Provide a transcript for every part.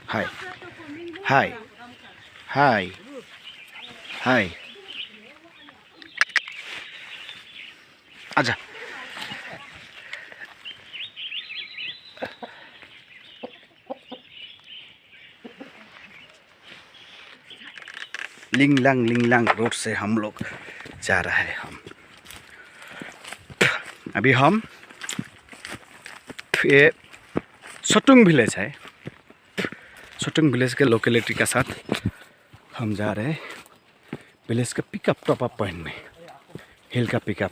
हाय हाय हाय हाय, आजा। लिंगलांग रोड से हम लोग जा रहे हैं। अभी हम ये सोटुंग विलेज है, सोटुंग विलेज के लोकेलिटी के साथ हम जा रहे हैं विलेज का पिकअप टॉप अप पॉइंट में, हिल का पिकअप।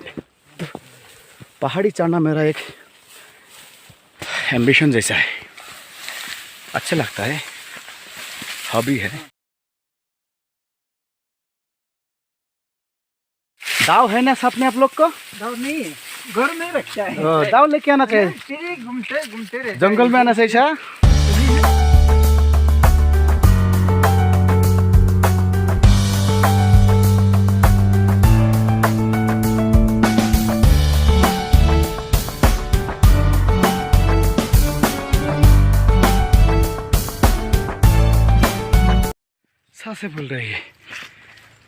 पहाड़ी चढ़ना मेरा एक एम्बिशन जैसा है, अच्छा लगता है, हॉबी है। दाव है ना साथ में आप लोग को? दाव नहीं, घर में रखता है। दाव लेके आना चाहिए, घूमते घूमते रहता है। जंगल में आना चाहिए। सांसें फूल रही है,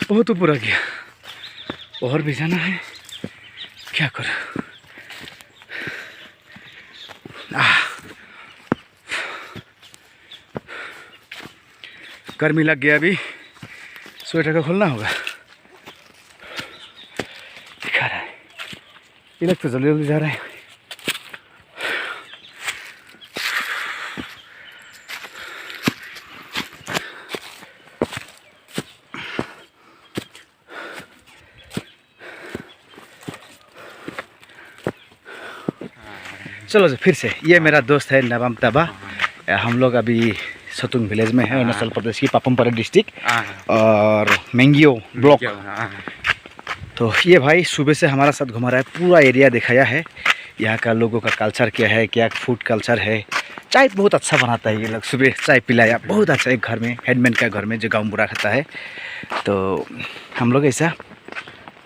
बहुत ऊपर आ गया, और भी जाना है, क्या करूं। गर्मी लग गया, अभी स्वेटर का खोलना होगा। दिखा रहा है ये लोग तो जल्दी जल्दी जा रहे हैं। चलो जी, फिर से ये मेरा दोस्त है नवम तबा। हम लोग अभी सोटुंग विलेज में है, अरुणाचल प्रदेश की पापुमपारे डिस्ट्रिक्ट और मेंगियो ब्लॉक। तो ये भाई सुबह से हमारा साथ घुमा रहा है, पूरा एरिया दिखाया है, यहाँ का लोगों का कल्चर क्या है, क्या फूड कल्चर है। चाय बहुत अच्छा बनाता है ये लोग, सुबह चाय पिलाया बहुत अच्छा, एक घर में हेडमैन का घर में जो गाँव बुरा खाता है। तो हम लोग ऐसा,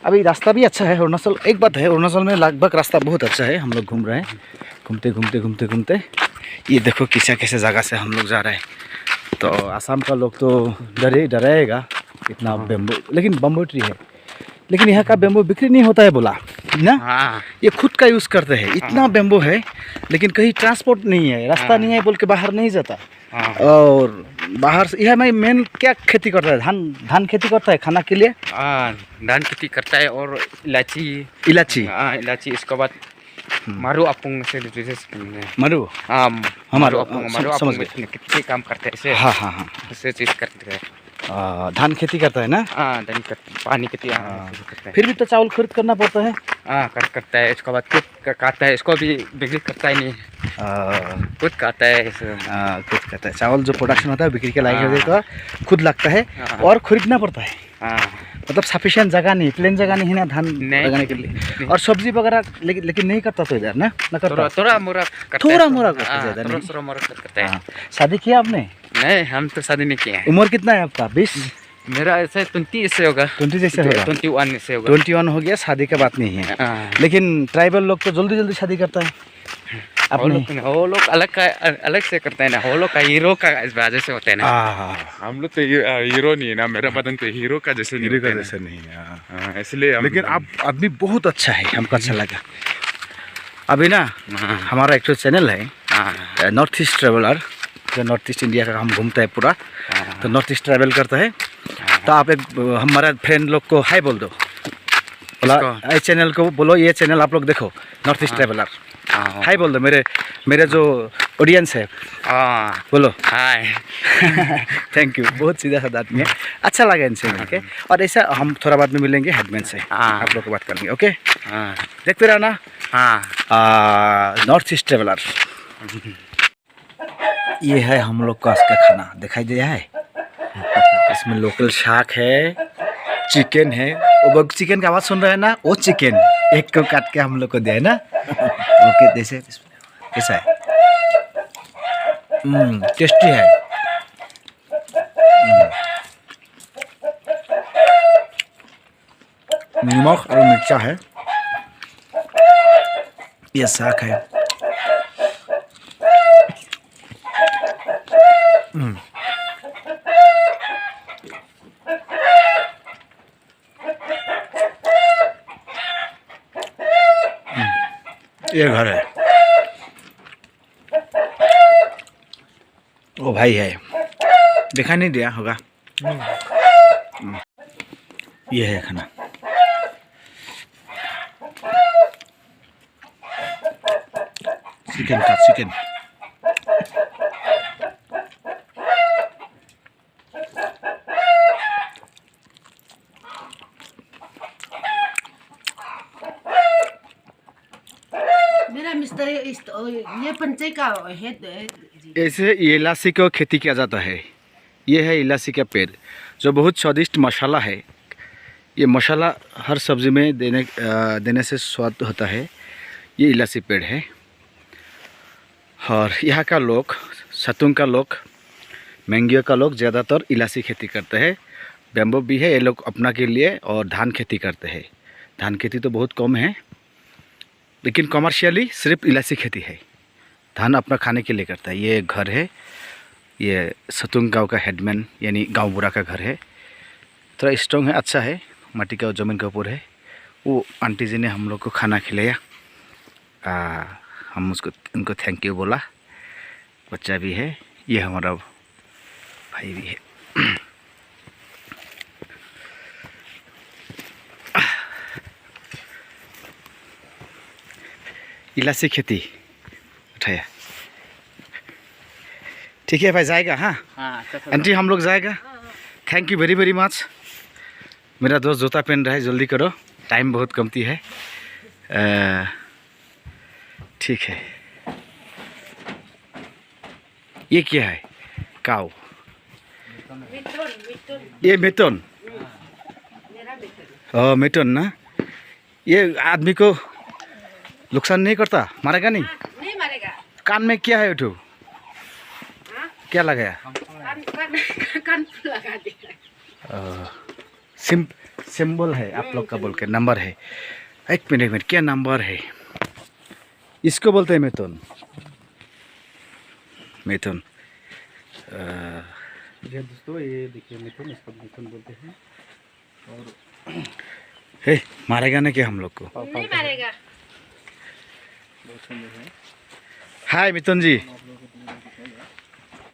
अभी रास्ता भी अच्छा है अरुणाचल। एक बात है, अरुणाचल में लगभग रास्ता बहुत अच्छा है। हम लोग घूम रहे हैं, घूमते घूमते घूमते घूमते ये देखो कैसे कैसे जगह से हम लोग जा रहे हैं। तो आसाम का लोग तो डराएगा इतना बेम्बू, लेकिन बम्बू ट्री है, लेकिन यहाँ का बेम्बू बिक्री नहीं होता है बोला ना। ये खुद का यूज़ करते हैं, इतना बेम्बू है, लेकिन कहीं ट्रांसपोर्ट नहीं है, रास्ता नहीं है बोल के बाहर नहीं जाता। और बाहर से यह मैं मेन क्या खेती करता है, धान खेती करता है खाना के लिए। धान खेती करता है और इलायची इलायची इसके बाद मारू अपुंग से मारू हमारे कितने काम करते हैं इसे। हाँ ऐसे चीज़ करते हैं। धान खेती करता है ना। धान पानी खेती करता है। फिर भी तो चावल खरीद करना पड़ता है। करता है, इसके बाद खुद काटता है, इसको भी बिक्री करता है नहीं, खुद खाता है। खुद खाता है, चावल जो प्रोडक्शन होता है बिक्री के लायक का खुद लगता है और खरीदना पड़ता है। मतलब सफिशिएंट जगह नहीं, प्लेन जगह नहीं है ना धान लगाने के लिए। और सब्जी वगैरह लेकिन नहीं करता तो इधर ना करता, थोड़ा मोरा करता है। शादी किया आपने? नहीं, हम तो शादी नहीं किए हैं। उम्र कितना है आपका? 20? मेरा ऐसे 20 से होगा। 20 जैसे होगा? 21 से होगा। 21 हो गया, शादी का बात नहीं है। लेकिन ट्राइबल लोग तो जल्दी जल्दी शादी करता है। वो लोग अलग से करते हैं ना, वो लोग का हीरो का इस वजह से होता है ना। हम लोग तो हीरो नहीं है ना, मेरा बदन तो हीरो का जैसे नहीं है, इसलिए। लेकिन आप आदमी बहुत अच्छा है, हमको अच्छा लगा। अभी ना हमारा एक तो चैनल है नॉर्थ ईस्ट ट्रेवलर, जो नॉर्थ ईस्ट इंडिया का हम घूमता है पूरा, तो नॉर्थ ईस्ट ट्रैवल करता है। तो आप एक हमारा फ्रेंड लोग को हाय बोल दो, बोला इस चैनल को बोलो, ये चैनल आप लोग देखो, नॉर्थ ईस्ट ट्रैवलर, हाय बोल दो। मेरे जो ऑडियंस है बोलो हाय। थैंक यू, बहुत सीधा साधा आदमी है, अच्छा लगा इनसे मिलके। और ऐसा हम थोड़ा बाद में मिलेंगे हेडमैन से, आप लोग को बात करेंगे। ओके, देखते रहना नॉर्थ ईस्ट ट्रैवलर। ये है हम लोग का आज का खाना, दिखाई दिया है। इसमें लोकल शाक है, चिकन है, वो चिकन का आवाज़ सुन रहे हैं ना, वो चिकन एक को काट के हम लोग को दिया है ना। ओके, जैसे कैसा है? टेस्टी है। नमक और मिर्चा है। ये साग है। ये घर है। ओ भाई है, दिखा नहीं दिया होगा। ये है खाना। चिकन का चिकन। मेरा मिस्त्री ये पंचे का हेड ऐसे ये इलायची को खेती किया जाता है। ये है इलायची का पेड़ जो बहुत स्वादिष्ट मसाला है। ये मसाला हर सब्ज़ी में देने से स्वाद होता है। ये इलायची पेड़ है। और यहाँ का लोग, सतुंग का लोग, मैंगियो का लोग ज़्यादातर इलायची खेती करते हैं। बैम्बू भी है ये लोग अपना के लिए, और धान खेती करते हैं। धान खेती तो बहुत कम है, लेकिन कमर्शियली सिर्फ इलायची खेती है। धान अपना खाने के लिए करता है। ये घर है, ये सतुंग गांव का हेडमैन यानी गांव बुरा का घर है। थोड़ा स्ट्रॉन्ग है, अच्छा है, माटी का ज़मीन के ऊपर है। वो आंटी जी ने हम लोग को खाना खिलाया। हम उनको थैंक यू बोला। बच्चा भी है, ये हमारा भाई भी है। इलायची खेती उठाया। ठीक है भाई, जाएगा। हाँ आंटी, हम लोग जाएगा। Thank you very very much. मेरा दोस्त जूता पहन रहा है, जल्दी करो, टाइम बहुत कमती है। ठीक है। ये क्या है? काऊ। ये मेटन। मेटन ना, ये आदमी को नुकसान नहीं करता, मारेगा नहीं? नहीं मारेगा। कान में क्या है उठो? क्या लगाया? कान लगा दिया। सिंबल है आप लोग का, बोल के नंबर है। एक मिनट, क्या नंबर है? इसको बोलते हैं मेटन। मेटन। ये दोस्तों, ये देखिए मिथुन, इसको मिथुन बोलते हैं। और हे, मारेगा ना क्या हम लोग को? नहीं मारेगा। बहुत सुंदर है। हाय मिथुन जी।